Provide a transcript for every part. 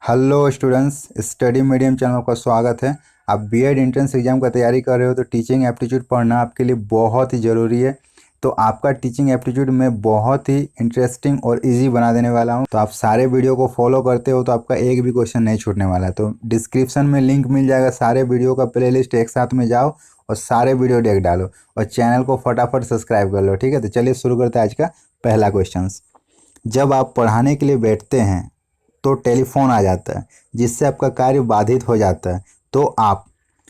Hello students, study medium channel का स्वागत है। आप बीएड एंट्रेंस एग्जाम का तैयारी कर रहे हो तो टीचिंग एप्टीट्यूड पढ़ना आपके लिए बहुत ही ज़रूरी है। तो आपका टीचिंग एप्टीट्यूड में बहुत ही इंटरेस्टिंग और इजी बना देने वाला हूं। तो आप सारे वीडियो को फॉलो करते हो तो आपका एक भी क्वेश्चन नहीं छूटने वाला है। तो डिस्क्रिप्शन में लिंक मिल जाएगा, सारे वीडियो का प्लेलिस्ट एक साथ में जाओ और सारे वीडियो देख डालो और चैनल को फटाफट सब्सक्राइब कर लो। ठीक है, तो चलिए शुरू करते हैं आज का पहला क्वेश्चन। जब आप पढ़ाने के लिए बैठते हैं तो टेलीफोन आ जाता है जिससे आपका कार्य बाधित हो जाता है। तो आप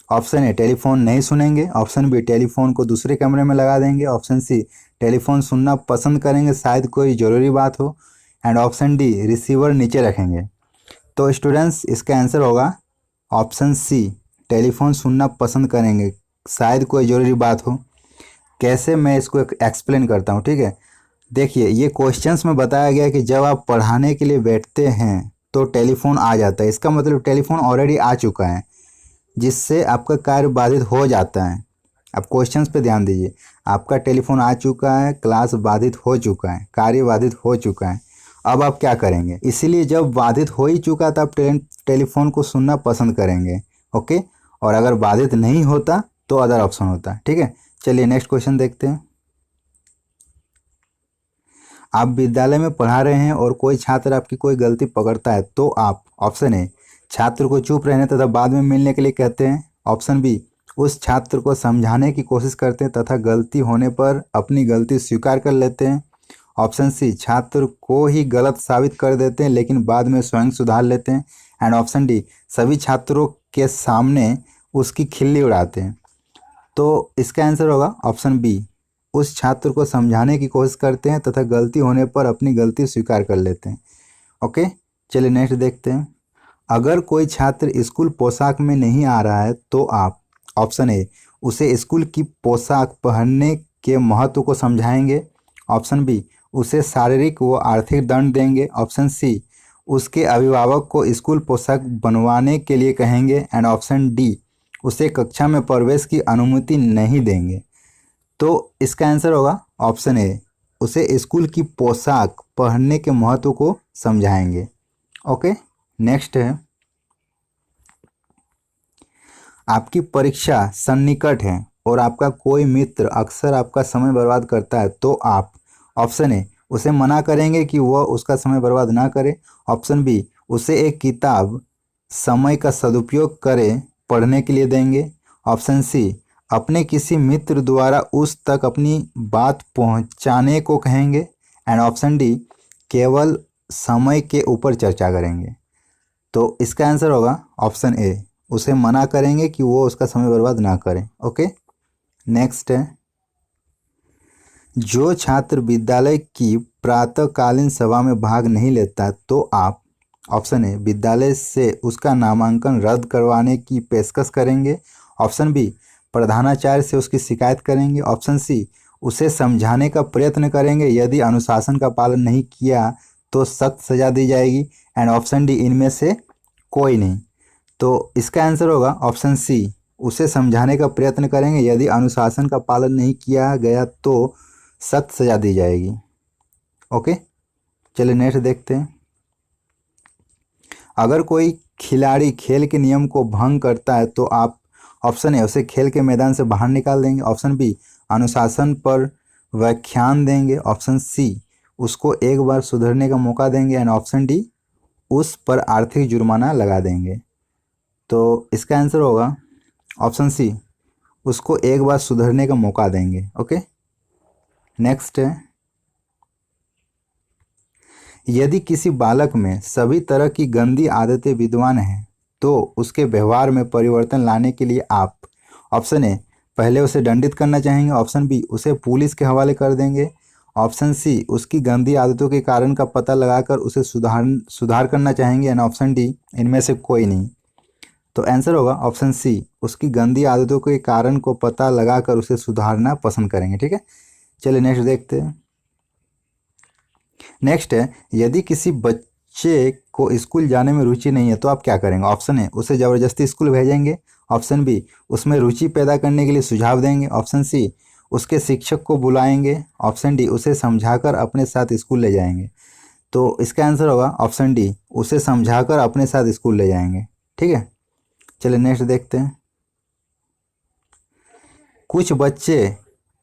ऑप्शन ए टेलीफोन नहीं सुनेंगे, ऑप्शन बी टेलीफोन को दूसरे कमरे में लगा देंगे, ऑप्शन सी टेलीफोन सुनना पसंद करेंगे शायद कोई ज़रूरी बात हो, एंड ऑप्शन डी रिसीवर नीचे रखेंगे। तो स्टूडेंट्स, इसका आंसर होगा ऑप्शन सी टेलीफोन सुनना पसंद करेंगे शायद कोई ज़रूरी बात हो। कैसे, मैं इसको एक्सप्लेन करता हूँ। ठीक है, देखिए ये क्वेश्चंस में बताया गया है कि जब आप पढ़ाने के लिए बैठते हैं तो टेलीफोन आ जाता है। इसका मतलब टेलीफोन ऑलरेडी आ चुका है जिससे आपका कार्य बाधित हो जाता है। अब क्वेश्चंस पे ध्यान दीजिए, आपका टेलीफोन आ चुका है, क्लास बाधित हो चुका है, कार्य बाधित हो चुका है। अब आप क्या करेंगे? इसीलिए जब बाधित हो ही चुका तो आप टेलीफोन को सुनना पसंद करेंगे। ओके, और अगर बाधित नहीं होता तो अदर ऑप्शन होता। ठीक है, चलिए नेक्स्ट क्वेश्चन देखते हैं। आप विद्यालय में पढ़ा रहे हैं और कोई छात्र आपकी कोई गलती पकड़ता है तो आप ऑप्शन ए छात्र को चुप रहने तथा बाद में मिलने के लिए कहते हैं, ऑप्शन बी उस छात्र को समझाने की कोशिश करते हैं तथा गलती होने पर अपनी गलती स्वीकार कर लेते हैं, ऑप्शन सी छात्र को ही गलत साबित कर देते हैं लेकिन बाद में स्वयं सुधार लेते हैं, एंड ऑप्शन डी सभी छात्रों के सामने उसकी खिल्ली उड़ाते हैं। तो इसका आंसर होगा ऑप्शन बी उस छात्र को समझाने की कोशिश करते हैं तथा गलती होने पर अपनी गलती स्वीकार कर लेते हैं। ओके, चलिए नेक्स्ट देखते हैं। अगर कोई छात्र स्कूल पोशाक में नहीं आ रहा है तो आप ऑप्शन ए उसे स्कूल की पोशाक पहनने के महत्व को समझाएंगे, ऑप्शन बी उसे शारीरिक व आर्थिक दंड देंगे, ऑप्शन सी उसके अभिभावक को स्कूल पोशाक बनवाने के लिए कहेंगे, एंड ऑप्शन डी उसे कक्षा में प्रवेश की अनुमति नहीं देंगे। तो इसका आंसर होगा ऑप्शन ए उसे स्कूल की पोशाक पहनने के महत्व को समझाएंगे। ओके, नेक्स्ट है, आपकी परीक्षा सन्निकट है और आपका कोई मित्र अक्सर आपका समय बर्बाद करता है तो आप ऑप्शन ए उसे मना करेंगे कि वह उसका समय बर्बाद ना करे, ऑप्शन बी उसे एक किताब समय का सदुपयोग करे पढ़ने के लिए देंगे, ऑप्शन सी अपने किसी मित्र द्वारा उस तक अपनी बात पहुंचाने को कहेंगे, एंड ऑप्शन डी केवल समय के ऊपर चर्चा करेंगे। तो इसका आंसर होगा ऑप्शन ए उसे मना करेंगे कि वो उसका समय बर्बाद ना करें। ओके, नेक्स्ट है, जो छात्र विद्यालय की प्रातःकालीन सभा में भाग नहीं लेता तो आप ऑप्शन ए विद्यालय से उसका नामांकन रद्द करवाने की पेशकश करेंगे, ऑप्शन बी प्रधानाचार्य से उसकी शिकायत करेंगे, ऑप्शन सी उसे समझाने का प्रयत्न करेंगे, यदि अनुशासन का पालन नहीं किया तो सख्त सजा दी जाएगी, एंड ऑप्शन डी इनमें से कोई नहीं। तो इसका आंसर होगा ऑप्शन सी उसे समझाने का प्रयत्न करेंगे, यदि अनुशासन का पालन नहीं किया गया तो सख्त सजा दी जाएगी। ओके, चलिए नेक्स्ट देखते हैं। अगर कोई खिलाड़ी खेल के नियम को भंग करता है तो आप ऑप्शन ए उसे खेल के मैदान से बाहर निकाल देंगे, ऑप्शन बी अनुशासन पर व्याख्यान देंगे, ऑप्शन सी उसको एक बार सुधरने का मौका देंगे, एंड ऑप्शन डी उस पर आर्थिक जुर्माना लगा देंगे। तो इसका आंसर होगा ऑप्शन सी उसको एक बार सुधरने का मौका देंगे। ओके, नेक्स्ट है, यदि किसी बालक में सभी तरह की गंदी आदतें विद्यमान हैं तो उसके व्यवहार में परिवर्तन लाने के लिए आप ऑप्शन ए पहले उसे दंडित करना चाहेंगे, ऑप्शन बी उसे पुलिस के हवाले कर देंगे, ऑप्शन सी उसकी गंदी आदतों के कारण का पता लगाकर उसे सुधार करना चाहेंगे, एंड ऑप्शन डी इनमें से कोई नहीं। तो आंसर होगा ऑप्शन सी उसकी गंदी आदतों के कारण को पता लगाकर उसे सुधारना पसंद करेंगे। ठीक है, चलिए नेक्स्ट देखते हैं। नेक्स्ट है, यदि किसी बच्चे को स्कूल जाने में रुचि नहीं है तो आप क्या करेंगे? ऑप्शन ए उसे ज़बरदस्ती स्कूल भेजेंगे, ऑप्शन बी उसमें रुचि पैदा करने के लिए सुझाव देंगे, ऑप्शन सी उसके शिक्षक को बुलाएंगे, ऑप्शन डी उसे समझाकर अपने साथ स्कूल ले जाएंगे। तो इसका आंसर होगा ऑप्शन डी, उसे समझाकर अपने साथ स्कूल ले जाएंगे। ठीक है, चलिए नेक्स्ट देखते हैं। कुछ बच्चे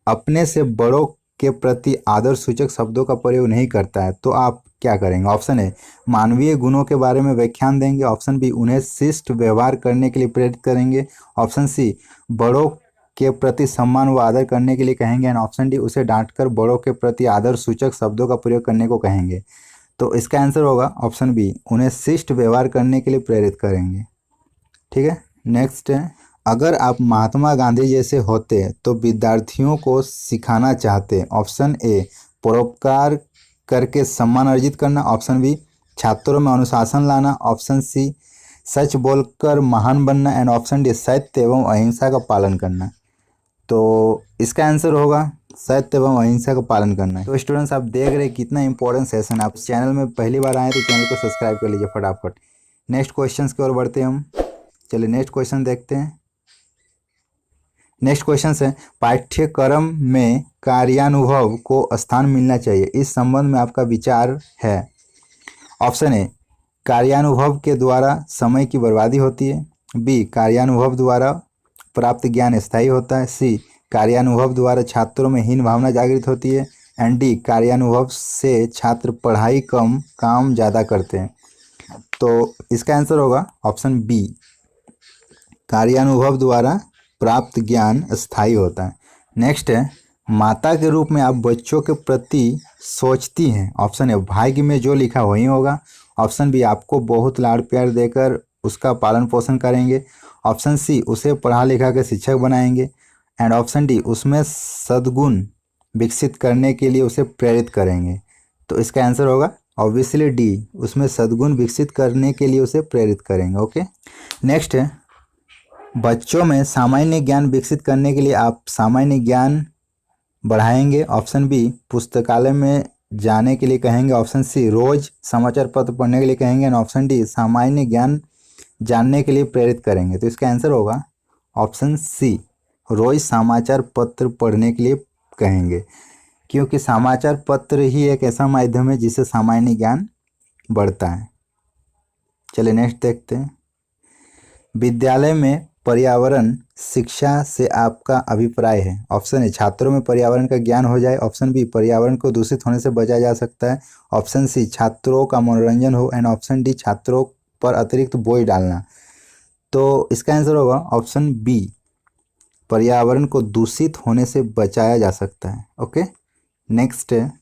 अपने से बड़ों के प्रति आदर सूचक शब्दों का प्रयोग नहीं करता है, तो आप क्या करेंगे? ऑप्शन ए, मानवीय गुणों के बारे में व्याख्यान देंगे। ऑप्शन बी, उन्हें शिष्ट व्यवहार करने के लिए प्रेरित करेंगे। ऑप्शन सी, बड़ों के प्रति सम्मान व आदर करने के लिए कहेंगे। एंड ऑप्शन डी, उसे डांटकर बड़ों के प्रति आदर सूचक शब्दों का प्रयोग करने को कहेंगे। तो इसका आंसर होगा ऑप्शन बी, उन्हें शिष्ट व्यवहार करने के लिए प्रेरित करेंगे। ठीक है, नेक्स्ट है, अगर आप महात्मा गांधी जैसे होते तो विद्यार्थियों को सिखाना चाहते। ऑप्शन ए, परोपकार करके सम्मान अर्जित करना। ऑप्शन बी, छात्रों में अनुशासन लाना। ऑप्शन सी, सच बोलकर महान बनना। एंड ऑप्शन डी, सत्य एवं अहिंसा का पालन करना। तो इसका आंसर होगा सत्य एवं अहिंसा का पालन करना है। तो स्टूडेंट्स, आप देख रहे हैं कितना इंपॉर्टेंट सेशन है। आप चैनल में पहली बार आए तो चैनल को सब्सक्राइब कर लीजिए फटाफट। नेक्स्ट क्वेश्चन की ओर बढ़ते हैं हम। चलिए नेक्स्ट क्वेश्चन देखते हैं। नेक्स्ट क्वेश्चन है, पाठ्यक्रम में कार्यानुभव को स्थान मिलना चाहिए, इस संबंध में आपका विचार है। ऑप्शन ए, कार्यानुभव के द्वारा समय की बर्बादी होती है। बी, कार्यानुभव द्वारा प्राप्त ज्ञान स्थायी होता है। सी, कार्यानुभव द्वारा छात्रों में हीन भावना जागृत होती है। एंड डी, कार्यानुभव से छात्र पढ़ाई कम काम ज़्यादा करते हैं। तो इसका आंसर होगा ऑप्शन बी, कार्यानुभव द्वारा प्राप्त ज्ञान स्थायी होता है। नेक्स्ट है, माता के रूप में आप बच्चों के प्रति सोचती हैं। ऑप्शन ए, भाग्य में जो लिखा वही होगा। ऑप्शन बी, आपको बहुत लाड़ प्यार देकर उसका पालन पोषण करेंगे। ऑप्शन सी, उसे पढ़ा लिखा कर शिक्षक बनाएंगे। एंड ऑप्शन डी, उसमें सद्गुण विकसित करने के लिए उसे प्रेरित करेंगे। तो इसका आंसर होगा ऑब्वियसली डी, उसमें सद्गुण विकसित करने के लिए उसे प्रेरित करेंगे। ओके, नेक्स्ट है, बच्चों में सामान्य ज्ञान विकसित करने के लिए आप सामान्य ज्ञान बढ़ाएंगे। ऑप्शन बी, पुस्तकालय में जाने के लिए कहेंगे। ऑप्शन सी, रोज समाचार पत्र पढ़ने के लिए कहेंगे। एंड ऑप्शन डी, सामान्य ज्ञान जानने के लिए प्रेरित करेंगे। तो इसका आंसर होगा ऑप्शन सी, रोज समाचार पत्र पढ़ने के लिए कहेंगे, क्योंकि समाचार पत्र ही एक ऐसा माध्यम है जिससे सामान्य ज्ञान बढ़ता है। चलिए नेक्स्ट देखते हैं। विद्यालय में पर्यावरण शिक्षा से आपका अभिप्राय है। ऑप्शन ए, छात्रों में पर्यावरण का ज्ञान हो जाए। ऑप्शन बी, पर्यावरण को दूषित होने से बचाया जा सकता है। ऑप्शन सी, छात्रों का मनोरंजन हो। एंड ऑप्शन डी, छात्रों पर अतिरिक्त बोझ डालना। तो इसका आंसर होगा ऑप्शन बी, पर्यावरण को दूषित होने से बचाया जा सकता है। ओके, नेक्स्ट है,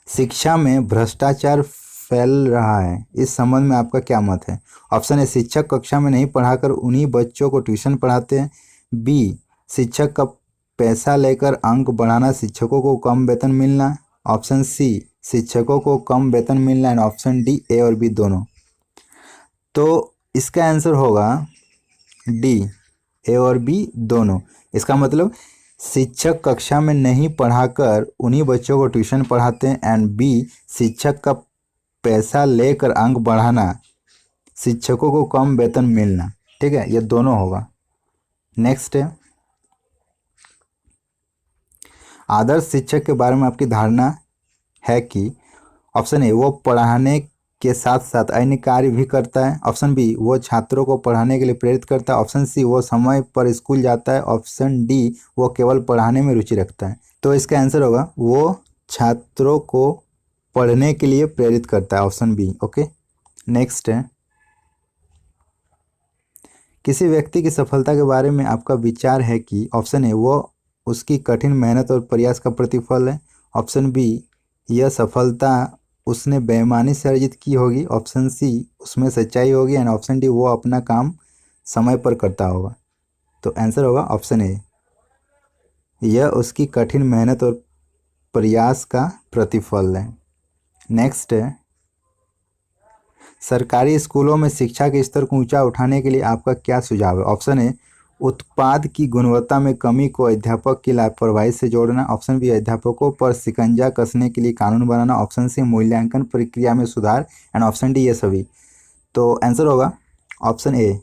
शिक्षा में भ्रष्टाचार फैल रहा है, इस संबंध में आपका क्या मत है? ऑप्शन ए, शिक्षक कक्षा में नहीं पढ़ाकर उन्हीं बच्चों को ट्यूशन पढ़ाते हैं। बी, शिक्षक का पैसा लेकर अंक बढ़ाना, शिक्षकों को कम वेतन मिलना। ऑप्शन सी, शिक्षकों को कम वेतन मिलना। एंड ऑप्शन डी, ए और बी दोनों। तो इसका आंसर होगा डी, ए और बी दोनों। इसका मतलब शिक्षक कक्षा में नहीं पढ़ाकर उन्हीं बच्चों को ट्यूशन पढ़ाते हैं। एंड बी, शिक्षक का पैसा लेकर अंक बढ़ाना, शिक्षकों को कम वेतन मिलना। ठीक है, ये दोनों होगा। नेक्स्ट है, आदर्श शिक्षक के बारे में आपकी धारणा है कि ऑप्शन ए, वो पढ़ाने के साथ साथ अन्य कार्य भी करता है। ऑप्शन बी, वो छात्रों को पढ़ाने के लिए प्रेरित करता है। ऑप्शन सी, वो समय पर स्कूल जाता है। ऑप्शन डी, वो केवल पढ़ाने में रुचि रखता है। तो इसका आंसर होगा वो छात्रों को पढ़ने के लिए प्रेरित करता है, ऑप्शन बी। ओके, नेक्स्ट है, किसी व्यक्ति की सफलता के बारे में आपका विचार है कि ऑप्शन ए, वो उसकी कठिन मेहनत और प्रयास का प्रतिफल है। ऑप्शन बी, यह सफलता उसने बेईमानी से अर्जित की होगी। ऑप्शन सी, उसमें सच्चाई होगी। एंड ऑप्शन डी, वो अपना काम समय पर करता होगा। तो आंसर होगा ऑप्शन ए, यह उसकी कठिन मेहनत और प्रयास का प्रतिफल है। नेक्स्ट है, सरकारी स्कूलों में शिक्षा के स्तर को ऊंचा उठाने के लिए आपका क्या सुझाव है? ऑप्शन ए, उत्पाद की गुणवत्ता में कमी को अध्यापक की लापरवाही से जोड़ना। ऑप्शन बी, अध्यापकों पर शिकंजा कसने के लिए कानून बनाना। ऑप्शन सी, मूल्यांकन प्रक्रिया में सुधार। एंड ऑप्शन डी, ये सभी। तो आंसर होगा ऑप्शन ए,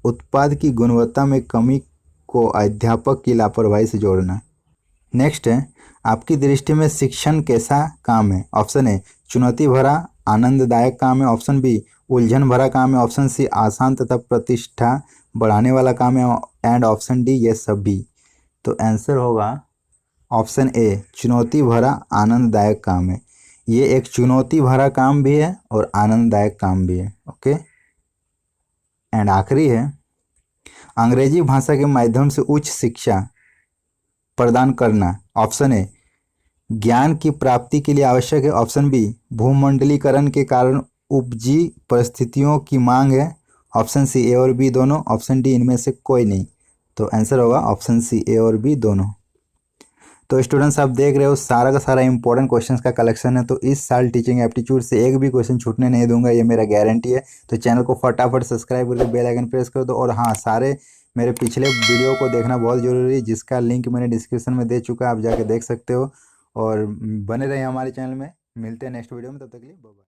उत्पाद की गुणवत्ता में कमी को अध्यापक की लापरवाही से जोड़ना। नेक्स्ट है, आपकी दृष्टि में शिक्षण कैसा काम है? ऑप्शन ए चुनौती भरा आनंददायक काम है, ऑप्शन बी उलझन भरा काम है, ऑप्शन सी आसान तथा प्रतिष्ठा बढ़ाने वाला काम है, एंड ऑप्शन डी ये सभी। तो आंसर होगा ऑप्शन ए चुनौती भरा आनंददायक काम है। ये एक चुनौती भरा काम भी है और आनंददायक काम भी है। ओके, एंड आखिरी है, अंग्रेजी भाषा के माध्यम से उच्च शिक्षा प्रदान करना। ऑप्शन ए ज्ञान की प्राप्ति के लिए आवश्यक है, ऑप्शन बी भूमंडलीकरण के कारण उपजी परिस्थितियों की मांग है, ऑप्शन सी ए और बी दोनों, ऑप्शन डी इनमें से कोई नहीं। तो आंसर होगा ऑप्शन सी ए और बी दोनों। तो स्टूडेंट्स आप देख रहे हो सारा का सारा इंपॉर्टेंट क्वेश्चंस का कलेक्शन है। तो इस साल टीचिंग एप्टीट्यूड से एक भी क्वेश्चन छूटने नहीं दूंगा, ये मेरा गारंटी है। तो चैनल को फटाफट सब्सक्राइब करके बेल आइकन प्रेस कर दो। और हाँ, सारे मेरे पिछले वीडियो को देखना बहुत ज़रूरी है, जिसका लिंक मैंने डिस्क्रिप्शन में दे चुका है, आप जाके देख सकते हो। और बने रहिए हमारे चैनल में। मिलते हैं नेक्स्ट वीडियो में, तब तक के लिए बाय बाय।